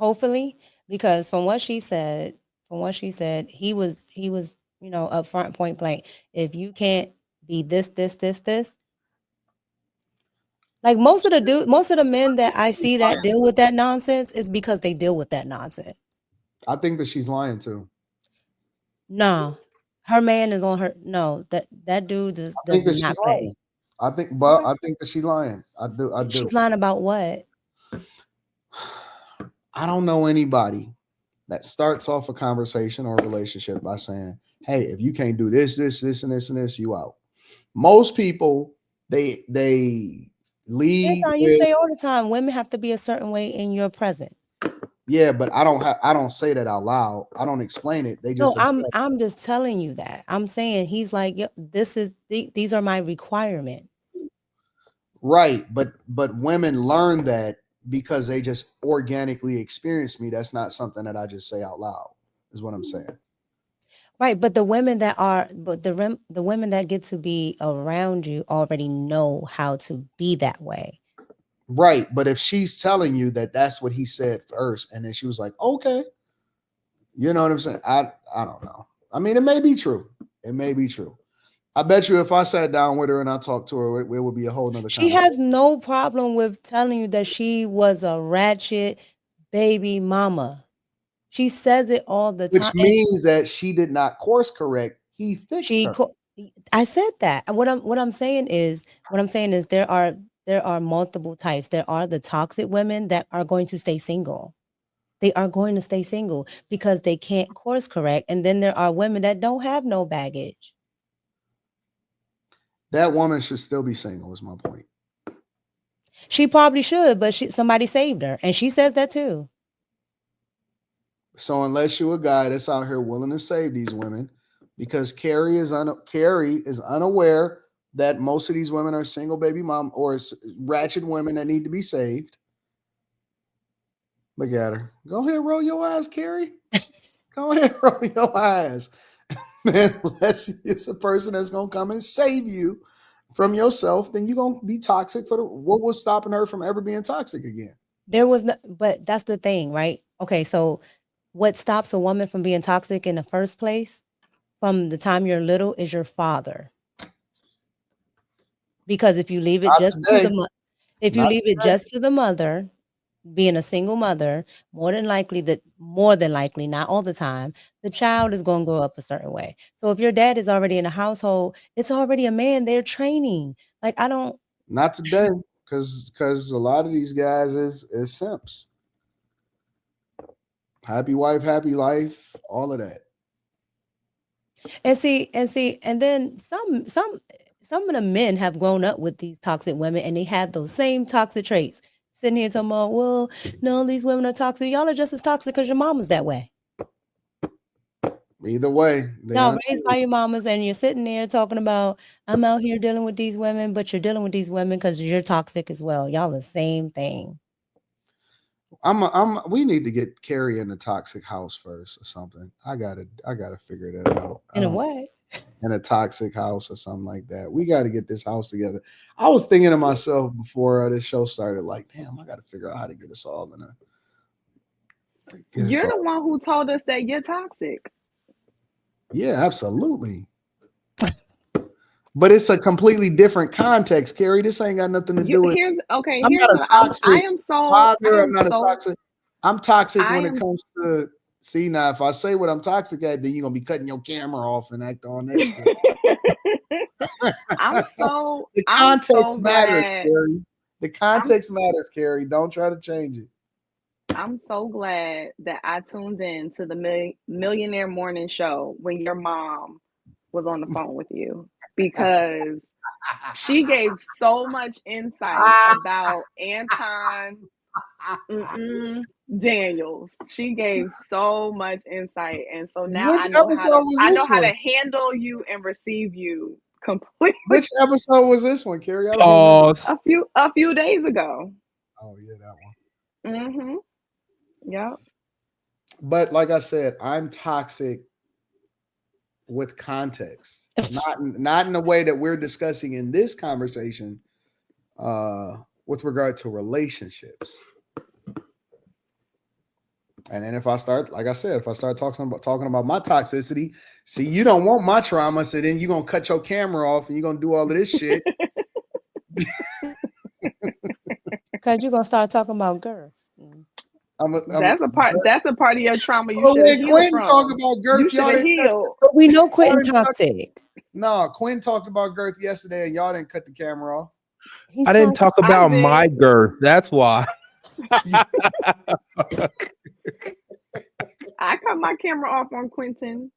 hopefully, because from what she said, he was upfront, point blank. If you can't be this, like most of the men that I see that deal with that nonsense is because they deal with that nonsense. I think that she's lying too. No, her man is on her. No, that dude I does think that not she's play. lying. Okay, I think that she's lying. I do. she's lying about what? I don't know anybody that starts off a conversation or a relationship by saying, "Hey, if you can't do this, and this, you out." Most people they lead Anton, you with, say all the time, women have to be a certain way in your presence. yeah, but I don't say that out loud. I don't explain it. They No, just I'm just telling you that. I'm saying he's like, "Yo, these are my requirements." right, but women learn that because they just organically experience me. That's not something that I just say out loud. Is what I'm saying. Right, but the women that get to be around you already know how to be that way. Right, but if she's telling you that that's what he said first, and then she was like, "Okay," you know what I'm saying? I don't know. I mean, it may be true. It may be true. I bet you if I sat down with her and I talked to her, it would be a whole nother She conversation. has no problem with telling you that she was a ratchet baby mama. She says it all the Which time, and means that she did not course correct. He fixed she her. co- I said that. What I'm saying is there are multiple types. There are the toxic women that are going to stay single. They are going to stay single because they can't course correct, and then there are women that don't have no baggage. That woman should still be single, is my point. She probably should, but somebody saved her, and she says that too. So unless you're a guy that's out here willing to save these women, because Carrie is unaware that most of these women are single baby mom or ratchet women that need to be saved. Look at her. Go ahead, roll your eyes, Carrie. Go ahead, roll your eyes. Man, unless it's a person that's gonna come and save you from yourself, then you're gonna be toxic for the what was stopping her from ever being toxic again. There was no, but that's the thing, right? Okay, so what stops a woman from being toxic in the first place from the time you're little is your father. Because if you leave it Not just to the today. if you Not leave it today. just to the mother, being a single mother, more than likely, not all the time, the child is going to grow up a certain way. So if your dad is already in a household, it's already a man they're training. Like I don't. Not today. Because a lot of these guys is simps. Happy wife, happy life, all of that. And then some of the men have grown up with these toxic women, and they have those same toxic traits. Sitting here talking about, well, no, these women are toxic. Y'all are just as toxic because your mama's that way. Either way, they Y'all un- raised by your mamas, and you're sitting there talking about, I'm out here dealing with these women, but you're dealing with these women because you're toxic as well. Y'all the same thing. we need to get Carrie in the toxic house first or something. I gotta figure that out. I In a don't way. in a toxic house or something like that. We got to get this house together. I was thinking to myself before this show started, like, damn, I got to figure out how to get us all in a get us You're the all. one who told us that you're toxic. Yeah, absolutely. But it's a completely different context, Carrie. This ain't got nothing to You do with. here's okay, I'm here's not a what I toxic am so I father. I'm am not a so toxic. I'm toxic I when it am comes to. See now, if I say what I'm toxic at, then you're gonna be cutting your camera off and act all extra. The I'm context so matters, glad. Carrie. The I'm context matters, Carrie. Don't try to change it. I'm so glad that I tuned in to the Millionaire Morning Show when your mom was on the phone with you because she gave so much insight about Anton Daniels. She gave so much insight, and so now Which episode was I know this how one? to handle you and receive you completely. Which episode was this one, Carrie? I don't remember. Pause. A few days ago. Oh yeah, that one. Mm-hmm. Yep. But like I said, I'm toxic with context, not in the way that we're discussing in this conversation. With regard to relationships, And then if I start, like I said, if I start talking about my toxicity, see, you don't want my trauma, so then you're gonna cut your camera off and you're gonna do all of this shit. Because you're gonna start talking about girth. That's a part of your trauma you Oh, should have when healed Quinn from. talk about girth, You should have healed. But we know Quentin toxic. No, Quinn talked about girth yesterday, and y'all didn't cut the camera off. I didn't talk about my girth. That's why. I cut my camera off on Quentin.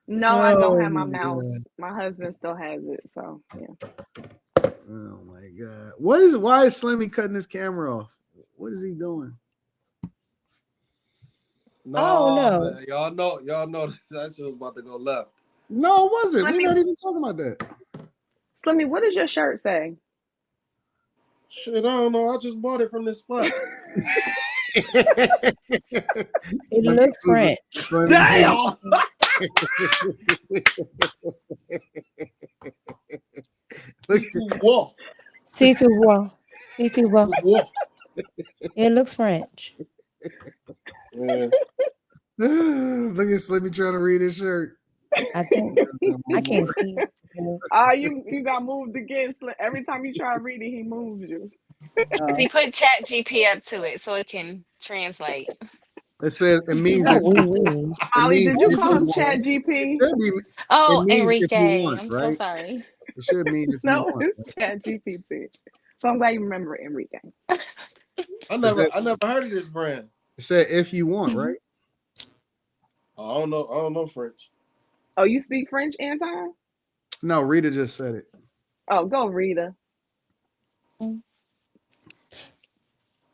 No, I don't have my mouse. My husband still has it, so yeah. Oh my god. Why is Slimmy cutting his camera off? What is he doing? No, man. Y'all know that shit was about to go left. No, it wasn't. Slimmy, We're not even talking about that. Slimmy, what does your shirt say? Shit, I don't know. I just bought it from this spot. It looks French. Damn. Wolf. See to wolf. It looks French. Yeah. Look at Slimmy trying to read his shirt. I think I can't see it. You got moved again. Every time you try to read it, he moves you. We put Chat GP up to it so it can translate. It says it means Oh, if Molly, did you call him want. Chat GP? Oh, it means if you Enrique. want, I'm right? so sorry. It should mean if you No, want. it's Chat GPT. So I'm glad you remember Enrique. I never heard of this brand. It said if you want, right? I don't know French. Oh, you speak French, Anton? No, Rita just said it. Oh, go Rita.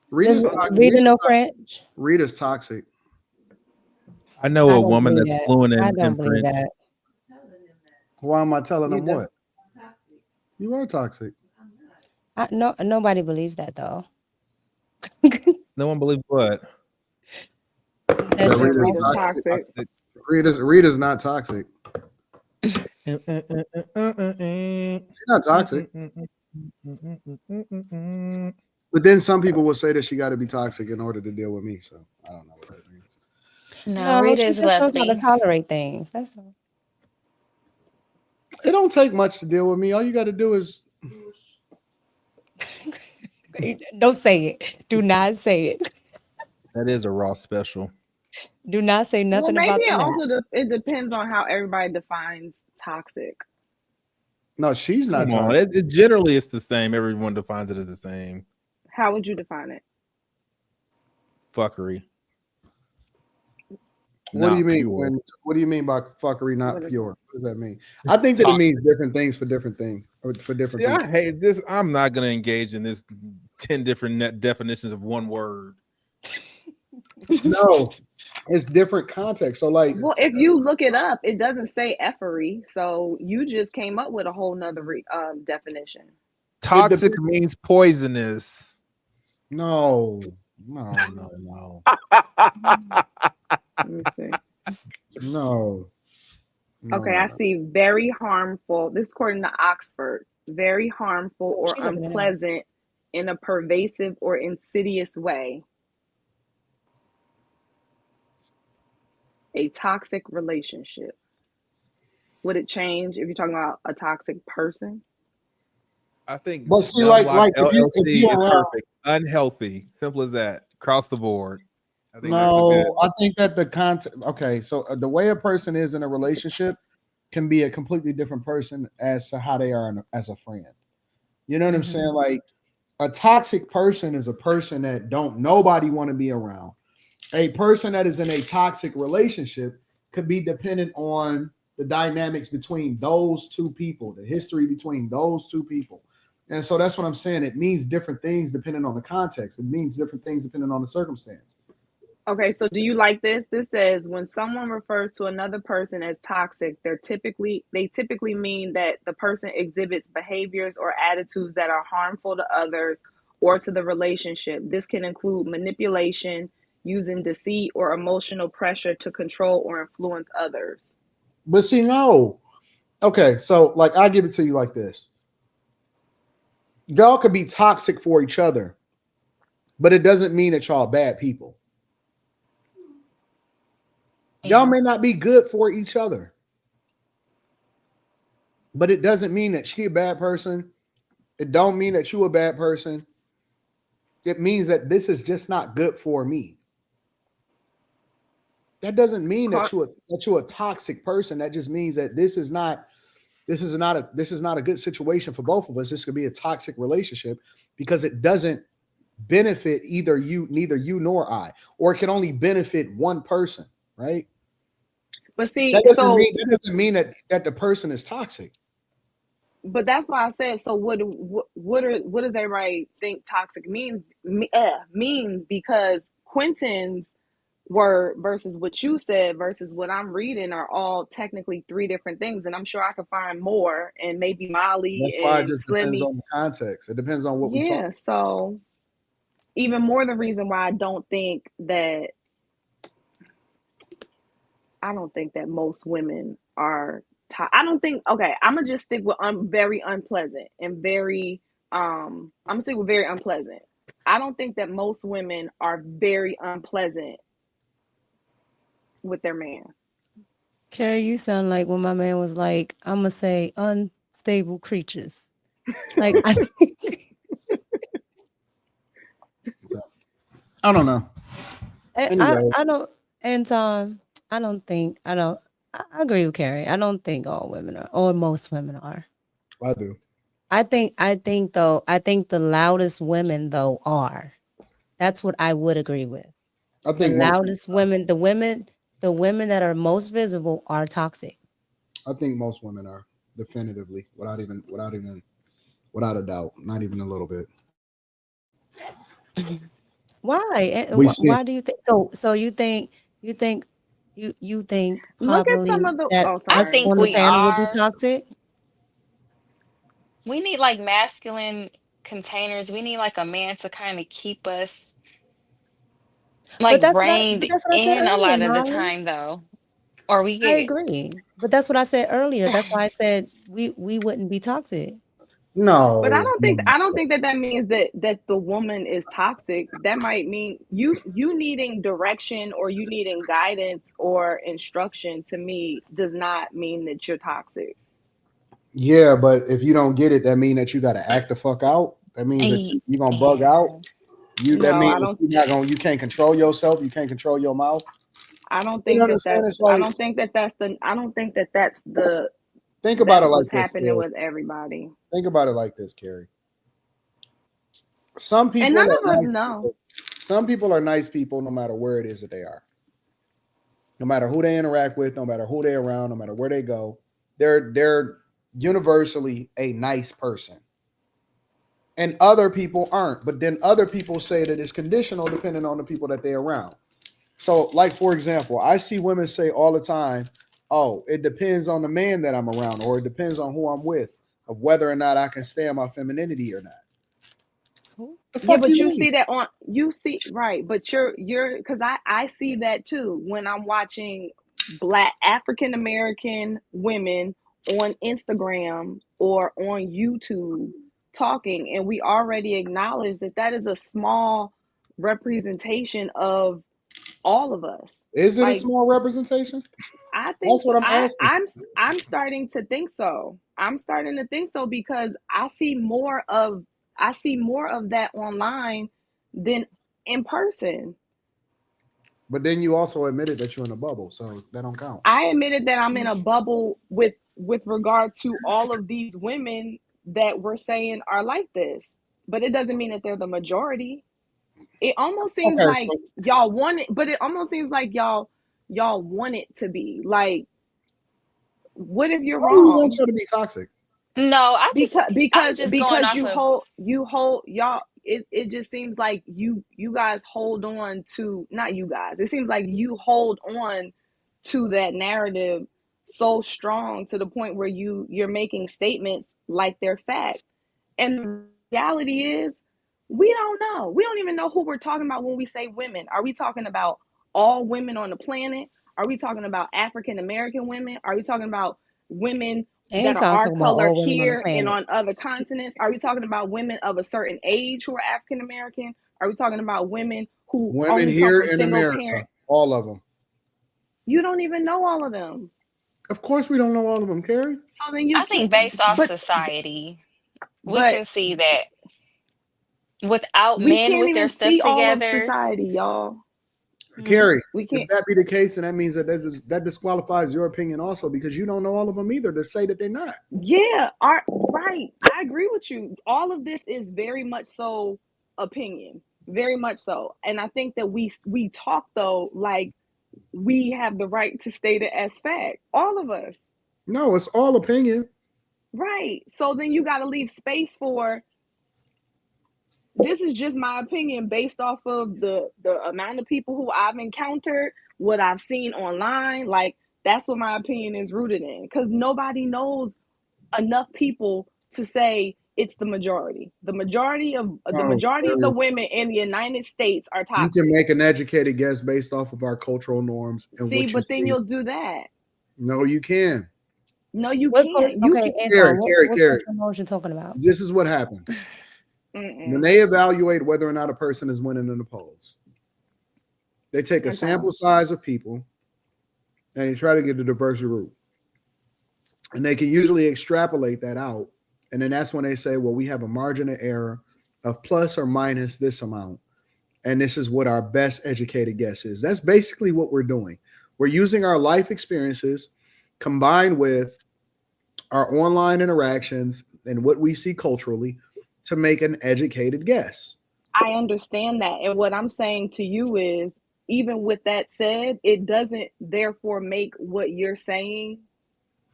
Rita know French? Rita's toxic. I know a woman that's fluent in believe French. that. Why am I telling them what? You are toxic. Nobody believes that though. No one believes what? Rita's toxic. Rita's not toxic. She's not toxic. But then some people will say that she got to be toxic in order to deal with me. So I don't know what that means. No, Rita is she just knows how lovely. to tolerate things. That's all. It don't take much to deal with me. All you got to do is don't say it. Do not say it. That is a raw special. Do not say nothing Well, about maybe that. it depends on how everybody defines toxic. no. She's not Come on. toxic. Generally, it's the same. Everyone defines it as the same. How would you define it? Fuckery. What do you mean? Pure. What do you mean by fuckery not pure? What does that mean? I think that it means different things for different things or for different See, people. I hate this. I'm not going to engage in this 10 different net definitions of one word. No, it's different context. So, like, Well, if you look it up, it doesn't say effery. So you just came up with a whole nother definition. Toxic means poisonous. No. Let me see. No. Okay, I see very harmful. This is according to Oxford. Very harmful or unpleasant in a pervasive or insidious way. A toxic relationship. Would it change if you're talking about a toxic person? I think. But see, like if you is around, perfect. Unhealthy. Simple as that. Across the board. I think I think that the content. Okay, so the way a person is in a relationship can be a completely different person as to how they are as a friend. You know what I'm saying? Like a toxic person is a person that nobody want to be around. A person that is in a toxic relationship could be dependent on the dynamics between those two people, the history between those two people. And so that's what I'm saying. It means different things depending on the context. It means different things depending on the circumstance. Okay, so do you like this? This says when someone refers to another person as toxic, they typically mean that the person exhibits behaviors or attitudes that are harmful to others or to the relationship. This can include manipulation, using deceit or emotional pressure to control or influence others. But see, no. Okay, so like I'll give it to you like this. Y'all could be toxic for each other, but it doesn't mean that y'all bad people. Y'all Yeah. may not be good for each other, but it doesn't mean that she a bad person. It don't mean that you a bad person. It means that this is just not good for me. That doesn't mean that you're a toxic person. That just means that this is not a good situation for both of us. This could be a toxic relationship because it doesn't benefit neither you nor I, or it can only benefit one person, right? But see, so That doesn't mean that the person is toxic. but that's why I said. So what does everybody think toxic mean? Because Quentin's word versus what you said versus what I'm reading are all technically three different things, and I'm sure I could find more, and maybe Molly That's why it and just depends Slimmy. on the context. It depends on what we talk. Yeah, so even more the reason why I don't think that most women are. I don't think. Okay, I'm gonna just stick with very unpleasant and very. I'm gonna stick with very unpleasant. I don't think that most women are very unpleasant with their man. Carrie, you sound like when my man was like, I'm gonna say unstable creatures. Like I, So, I don't know. Anyway, I don't, and I don't think I agree with Carrie. I don't think all women are, or most women are. I do. I think though, I think the loudest women though are. That's what I would agree with. I The think most. loudest women, the women that are most visible are toxic. I think most women are definitively, without a doubt, not even a little bit. Why? We see. Why do you think so? So you think you think Look at some probably of the. that Oh, I us sorry. think on the we Go ahead. panel would be are. toxic? We need like masculine containers. We need like a man to kind of keep us like But reined that's what I said in a earlier, lot of the Molly. time though. Or we I get agree. But that's what I said earlier. That's why I said we wouldn't be toxic. But I No, don't no, think that means that the woman is toxic. That might mean you needing direction or you needing guidance or instruction to me does not mean that you're toxic. yeah, but if you don't get it, that means that you got to act the fuck out. That means that y- you're gonna bug out. yeah. That No, means you're not gonna. You can't control yourself. You can't control your mouth. I don't You know think what I'm that saying? It's I like don't think that that's the think about it that's like what's this, happening Carrie. with everybody. Think about it like this, Carrie. Some And people none are of us nice know. people. Some people are nice people, no matter where it is that they are. No matter who they interact with, no matter who they're around, no matter where they go, they're universally a nice person. And other people aren't. But then other people say that it's conditional depending on the people that they're around. So, like for example, I see women say all the time, "Oh, it depends on the man that I'm around, or it depends on who I'm with, of whether or not I can stand my femininity or not." Who? The Yeah, fuck but you you mean? see that on you see right, but you're because I see that too when I'm watching Black African American women on Instagram or on YouTube talking, and we already acknowledge that that is a small representation of all of us. Is it a Like small representation? I think That's so. what I'm asking. I'm starting to think so. I'm starting to think so because I see more of that online than in person. But then you also admitted that you're in a bubble, so that don't count. I admitted that I'm in a bubble with regard to all of these women that we're saying are like this. But it doesn't mean that they're the majority. It almost seems Okay, like so y'all want it, but it almost seems like y'all want it to be. Like, what if you're why do you want wrong? her to be toxic? No, I'm because just going because off of you hold y'all it just seems like you guys hold on to, not you guys, it seems like you hold on to that narrative so strong to the point where you're making statements like they're fact, and the reality is we don't know. We don't even know who we're talking about when we say women. Are we talking about all women on the planet? Are we talking about African American women? Are we talking about women And that are our talking about color all women on the here and planet. on other continents? Are we talking about women of a certain age who are African American? Are we talking about women who Women only come here from in single America, parent? all of them. You don't even know all of them. Of course, we don't know all of them, Carrie. So then you I can't. think based off But society, we but can see that without we men can't with their even stuff see all of together. society, y'all. Carrie, We if can't. that be the case, then that means that disqualifies your opinion also, because you don't know all of them either to say that they're not. Yeah, right. I agree with you. All of this is very much so opinion, very much so. And I think that we talk though like we have the right to state it as fact. All of us. No, it's all opinion. Right. So then you got to leave space for this is just my opinion based off of the amount of people who I've encountered, what I've seen online. Like that's what my opinion is rooted in because nobody knows enough people to say it's the majority. The majority of Oh, the Carrie, women in the United States are you can toxic. make an educated guess based off of our cultural norms and See, what you but then see. you'll do that. No, you can. No, you What can't. You okay, can. Carrie, Anton, Carrie, what Carrie. cultural norms you talking about? This is what happens. When they evaluate whether or not a person is winning in the polls, they take a Okay. sample size of people and they try to get the diverse route. And they can usually extrapolate that out. And then that's when they say, well, we have a margin of error of plus or minus this amount. And this is what our best educated guess is. That's basically what we're doing. We're using our life experiences combined with our online interactions and what we see culturally to make an educated guess. I understand that. And what I'm saying to you is, even with that said, it doesn't therefore make what you're saying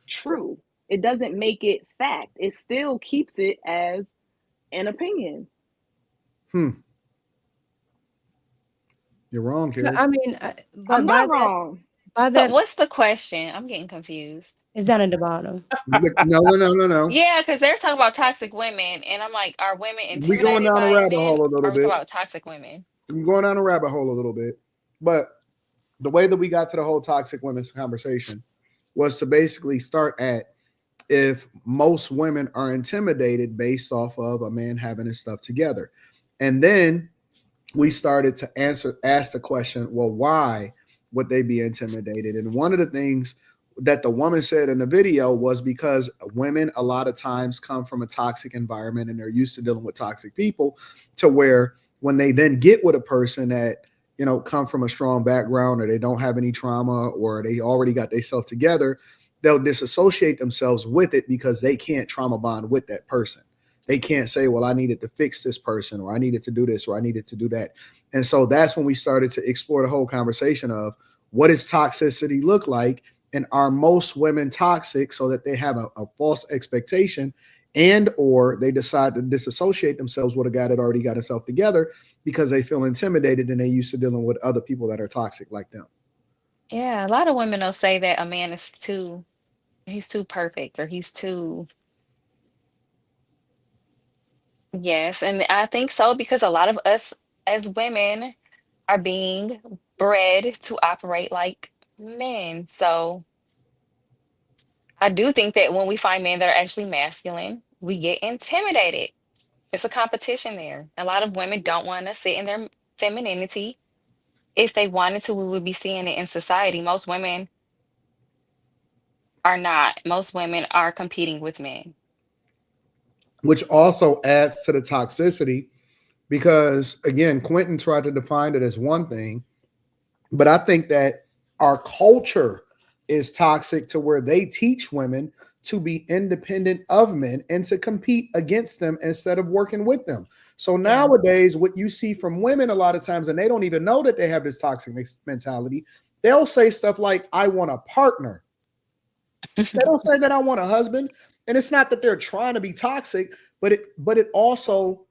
true. It doesn't make it fact. It still keeps it as an opinion. You're wrong, Carrie. I mean, but I'm not wrong. by So that what's the question? I'm getting confused. it's down at the bottom. No. Yeah, because they're talking about toxic women, and I'm like, are women We going intimidated down a by rabbit men? hole a Or little are we talking bit. about toxic women? I'm going down a rabbit hole a little bit. But the way that we got to the whole toxic women's conversation was to basically start at if most women are intimidated based off of a man having his stuff together. And then we started to ask the question, well, why would they be intimidated? And one of the things that the woman said in the video was because women a lot of times come from a toxic environment and they're used to dealing with toxic people, to where when they then get with a person that come from a strong background, or they don't have any trauma, or they already got themselves together, they'll disassociate themselves with it because they can't trauma bond with that person. They can't say, well, I needed to fix this person, or I needed to do this, or I needed to do that. And so that's when we started to explore the whole conversation of what does toxicity look like, and are most women toxic so that they have a false expectation, and or they decide to disassociate themselves with a guy that already got himself together because they feel intimidated and they used to dealing with other people that are toxic like them. Yeah, a lot of women will say that a man is he's too perfect or he's too, yes. And I think so because a lot of us as women are being bred to operate like men. So I do think that when we find men that are actually masculine, we get intimidated. It's a competition there. A lot of women don't want to sit in their femininity. If they wanted to, we would be seeing it in society. Most women are not. Most women are competing with men. Which also adds to the toxicity because, again, Quentin tried to define it as one thing, but I think that our culture is toxic to where they teach women to be independent of men and to compete against them instead of working with them. So nowadays, what you see from women a lot of times, and they don't even know that they have this toxic mentality, they'll say stuff like, I want a partner. They don't say that I want a husband. And it's not that they're trying to be toxic, but it also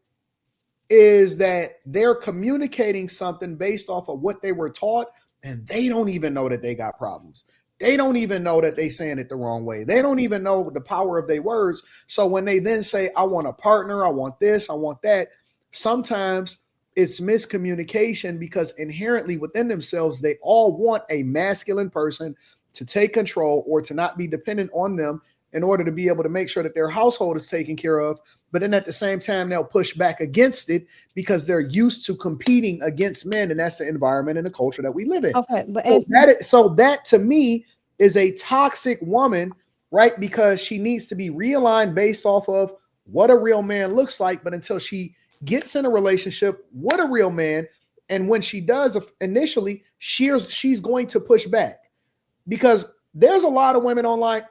is that they're communicating something based off of what they were taught, and they don't even know that they got problems. They don't even know that they saying it the wrong way. They don't even know the power of their words. So when they then say, I want a partner, I want this, I want that, sometimes it's miscommunication because inherently within themselves, they all want a masculine person to take control or to not be dependent on them in order to be able to make sure that their household is taken care of. But then at the same time, they'll push back against it because they're used to competing against men. And that's the environment and the culture that we live in. Okay, but So that to me is a toxic woman, right? Because she needs to be realigned based off of what a real man looks like. But until she gets in a relationship with a real man, and when she does initially, she's going to push back, because there's a lot of women online.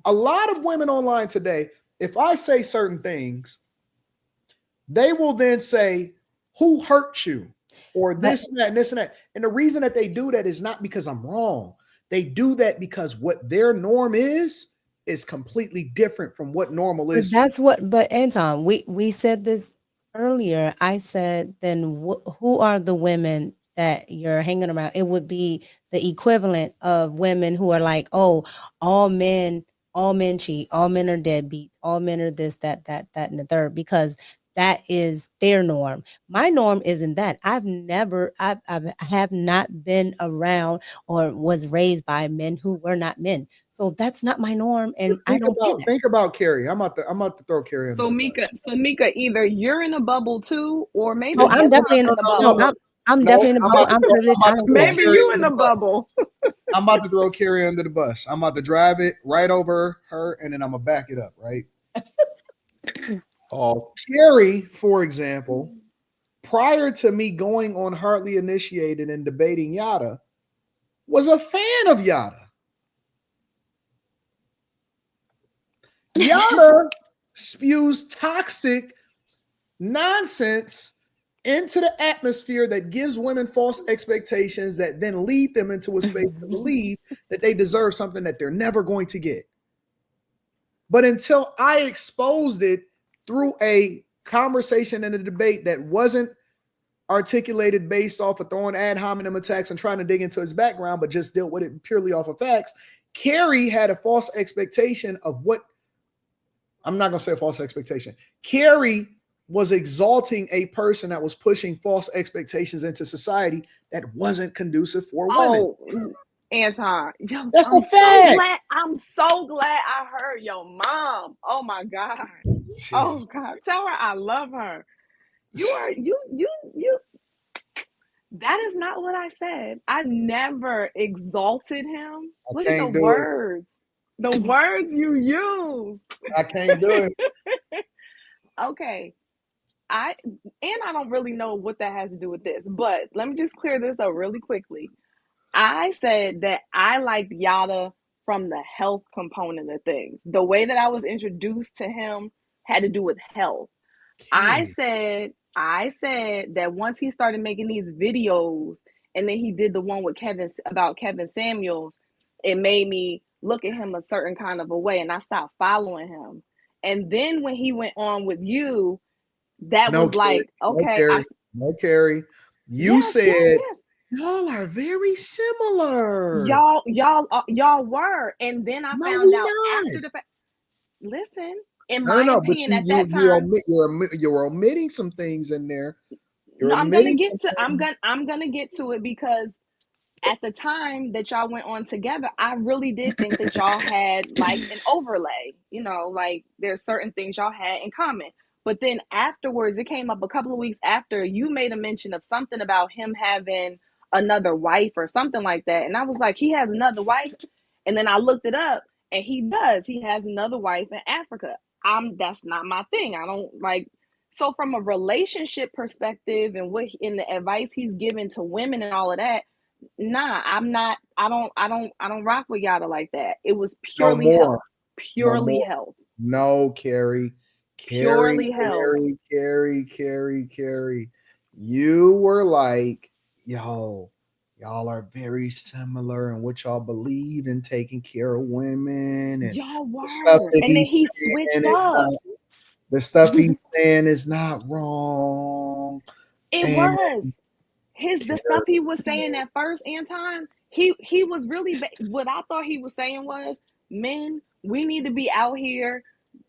A lot of women online today, if I say certain things, they will then say, who hurt you? Or this and that and this and that. And the reason that they do that is not because I'm wrong. They do that because what their norm is completely different from what normal is. But Anton, we said this earlier. I said, then who are the women that you're hanging around? It would be the equivalent of women who are like, oh, all men cheat, all men are deadbeats, all men are this, that, and the third, because that is their norm. My norm isn't that. I have not been around or was raised by men who were not men. So that's not my norm, and I don't think about Carrie. I'm about to throw Carrie under the bus. So Micca, either you're in a bubble too, or maybe No, I'm definitely in a bubble. I'm definitely in a bubble. I'm privileged. Maybe you in the bubble. I'm about to throw Carrie under the bus. I'm about to drive it right over her, and then I'm gonna back it up, right? Carrie, for example, prior to me going on Hardly Initiated and debating Yada, was a fan of Yada. Yada spews toxic nonsense into the atmosphere that gives women false expectations that then lead them into a space to believe that they deserve something that they're never going to get. But until I exposed it through a conversation and a debate that wasn't articulated based off of throwing ad hominem attacks and trying to dig into his background, but just dealt with it purely off of facts, Carrie had a false expectation of what, I'm not going to say a false expectation. Carrie was exalting a person that was pushing false expectations into society that wasn't conducive for women. Oh, Anton, that's a fact. I'm so glad I heard your mom. Oh my God. Jesus. Oh God. Tell her I love her. You. That is not what I said. I never exalted him. Look at the words. The words you used. I can't do it. Okay. I don't really know what that has to do with this, but let me just clear this up really quickly. I said that I liked Yada from the health component of things. The way that I was introduced to him had to do with health. I said that once he started making these videos, and then he did the one with Kevin Samuels, it made me look at him a certain kind of a way, and I stopped following him. And then when he went on with you, that was like, okay. No, Carrie. You said y'all are very similar. Y'all were. And then I found out after the fact. Listen, in my opinion, at that time, you're omitting some things in there. I'm gonna get to it, because at the time that y'all went on together, I really did think that y'all had like an overlay. You know, like there's certain things y'all had in common. But then afterwards, it came up a couple of weeks after, you made a mention of something about him having another wife or something like that. And I was like, he has another wife? And then I looked it up, and he does. He has another wife in Africa. That's not my thing. I don't like. So from a relationship perspective and in the advice he's given to women and all of that, nah, I'm not. I don't rock with Yada like that. It was purely health. Purely health. No, Carrie. Purely health. Carrie. You were like, y'all are very similar in what y'all believe in taking care of women, and y'all were. And then he switched up. The stuff he's saying is not wrong. It was. The stuff he was saying at first, Anton, he was really what I thought he was saying was, men, we need to be out here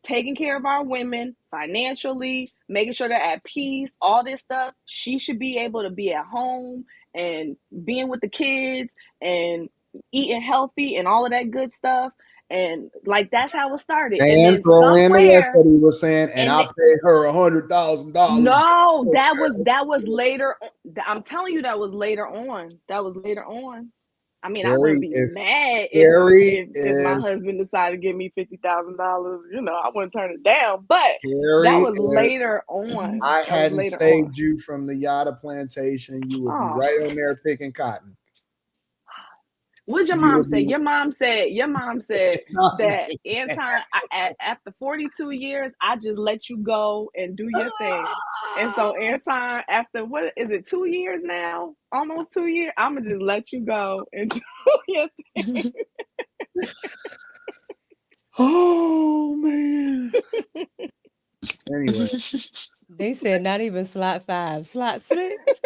taking care of our women financially, making sure they're at peace, all this stuff. She should be able to be at home and being with the kids and eating healthy and all of that good stuff. And like that's how it started. And And then throw in the rest somewhere that he was saying, and and I paid her $100,000. no, that was later. I'm telling you, that was later on. That was later on. I mean, I wouldn't Carrie, be if mad Carrie if my is husband decided to give me $50,000. You know, I wouldn't turn it down. But that Carrie, was if later on. I That was hadn't later on. saved you from the Yada plantation, you would be Oh, right on there picking cotton. what'd your You mom would say? be Your mom said that Anton, after 42 years, I just let you go and do your thing. And so Anton, after what is it, 2 years now? Almost 2 years, I'ma just let you go and do your thing. Oh man. Anyway. They said not even slot 5, slot 6.